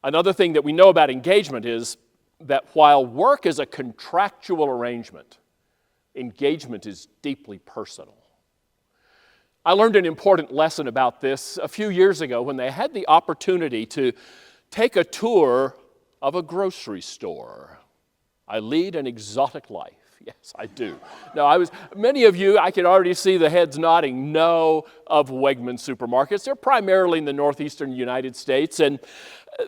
Another thing that we know about engagement is that while work is a contractual arrangement, engagement is deeply personal. I learned an important lesson about this a few years ago when they had the opportunity to take a tour of a grocery store. I lead an exotic life. Yes, I do. No, many of you, I can already see the heads nodding, know of Wegman supermarkets. They're primarily in the northeastern United States, and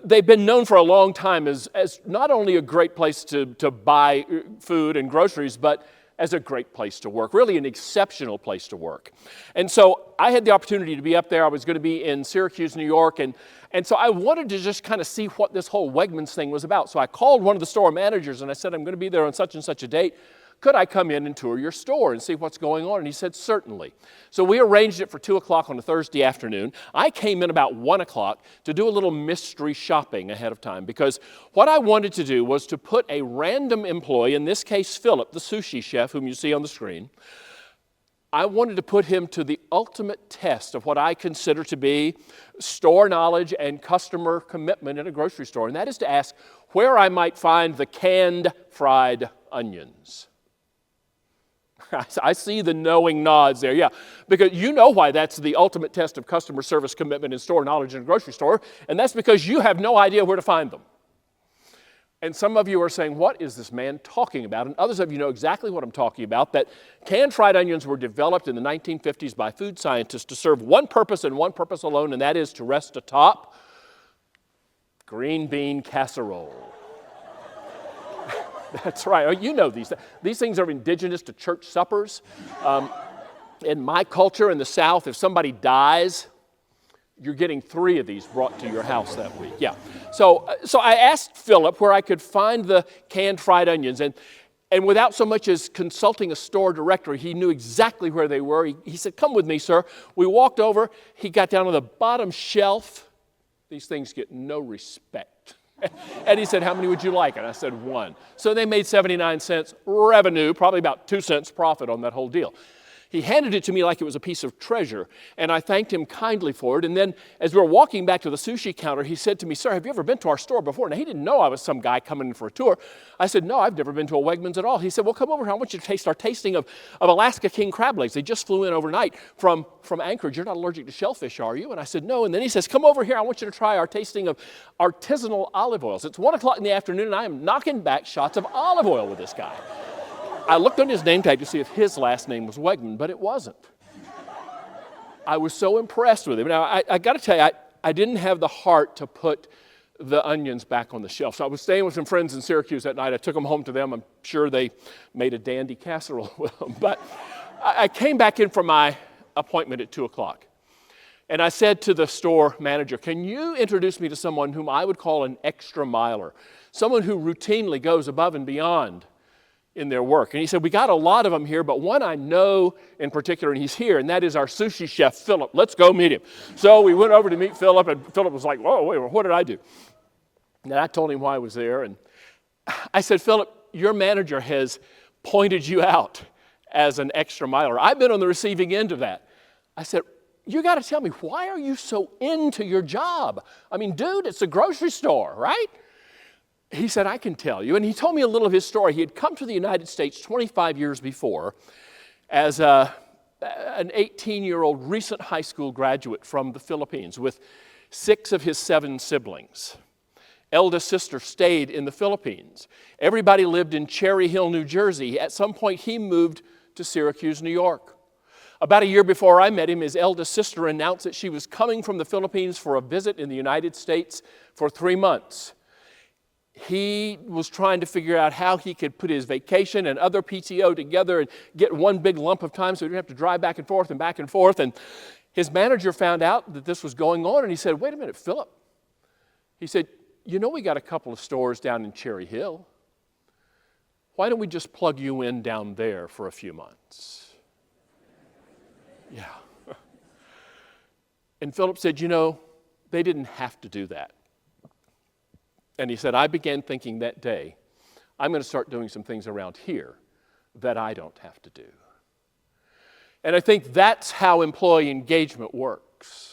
they've been known for a long time as not only a great place to buy food and groceries, but as a great place to work, really an exceptional place to work. And so I had the opportunity to be up there. I was going to be in Syracuse, New York, and so I wanted to just kind of see what this whole Wegmans thing was about. So I called one of the store managers and I said, I'm going to be there on such and such a date. Could I come in and tour your store and see what's going on? And he said, certainly. So we arranged it for 2 o'clock on a Thursday afternoon. I came in about 1 o'clock to do a little mystery shopping ahead of time because what I wanted to do was to put a random employee, in this case Philip, the sushi chef whom you see on the screen, I wanted to put him to the ultimate test of what I consider to be store knowledge and customer commitment in a grocery store, and that is to ask where I might find the canned fried onions. I see the knowing nods there, yeah, because you know why that's the ultimate test of customer service commitment and store knowledge in a grocery store, and that's because you have no idea where to find them. And some of you are saying, what is this man talking about? And others of you know exactly what I'm talking about, that canned fried onions were developed in the 1950s by food scientists to serve one purpose and one purpose alone, and that is to rest atop green bean casserole. That's right. Oh, you know these things. These things are indigenous to church suppers. In my culture in the South, if somebody dies, you're getting 3 of these brought to your house that week. Yeah. So I asked Philip where I could find the canned fried onions, and without so much as consulting a store directory, he knew exactly where they were. He said, come with me, sir. We walked over. He got down on the bottom shelf. These things get no respect. And he said, how many would you like? And I said, 1. So they made 79 cents revenue, probably about 2 cents profit on that whole deal. He handed it to me like it was a piece of treasure, and I thanked him kindly for it. And then as we were walking back to the sushi counter, he said to me, sir, have you ever been to our store before? Now, he didn't know I was some guy coming in for a tour. I said, no, I've never been to a Wegmans at all. He said, well, come over here. I want you to taste our tasting of Alaska king crab legs. They just flew in overnight from Anchorage. You're not allergic to shellfish, are you? And I said, no. And then he says, come over here. I want you to try our tasting of artisanal olive oils. It's 1 o'clock in the afternoon, and I am knocking back shots of olive oil with this guy. I looked on his name tag to see if his last name was Wegman, but it wasn't. I was so impressed with him. Now, I got to tell you, I didn't have the heart to put the onions back on the shelf. So I was staying with some friends in Syracuse that night. I took them home to them. I'm sure they made a dandy casserole with them. But I came back in for my appointment at 2 o'clock. And I said to the store manager, can you introduce me to someone whom I would call an extra miler, someone who routinely goes above and beyond in their work? And he said, we got a lot of them here, but one I know in particular, and he's here, and that is our sushi chef, Philip. Let's go meet him. So we went over to meet Philip, and Philip was like, whoa, wait, what did I do? And I told him why I was there, and I said, Philip, your manager has pointed you out as an extra miler. I've been on the receiving end of that. I said, you got to tell me, why are you so into your job? I mean, dude, it's a grocery store, right? He said, I can tell you. And he told me a little of his story. He had come to the United States 25 years before as an 18-year-old recent high school graduate from the Philippines with 6 of his 7 siblings. Eldest sister stayed in the Philippines. Everybody lived in Cherry Hill, New Jersey. At some point, he moved to Syracuse, New York. About a year before I met him, his eldest sister announced that she was coming from the Philippines for a visit in the United States for 3 months. He was trying to figure out how he could put his vacation and other PTO together and get one big lump of time so he didn't have to drive back and forth and back and forth. And his manager found out that this was going on, and he said, wait a minute, Philip. He said, you know we got a couple of stores down in Cherry Hill. Why don't we just plug you in down there for a few months? Yeah. And Philip said, you know, they didn't have to do that. And he said, I began thinking that day, I'm going to start doing some things around here that I don't have to do. And I think that's how employee engagement works.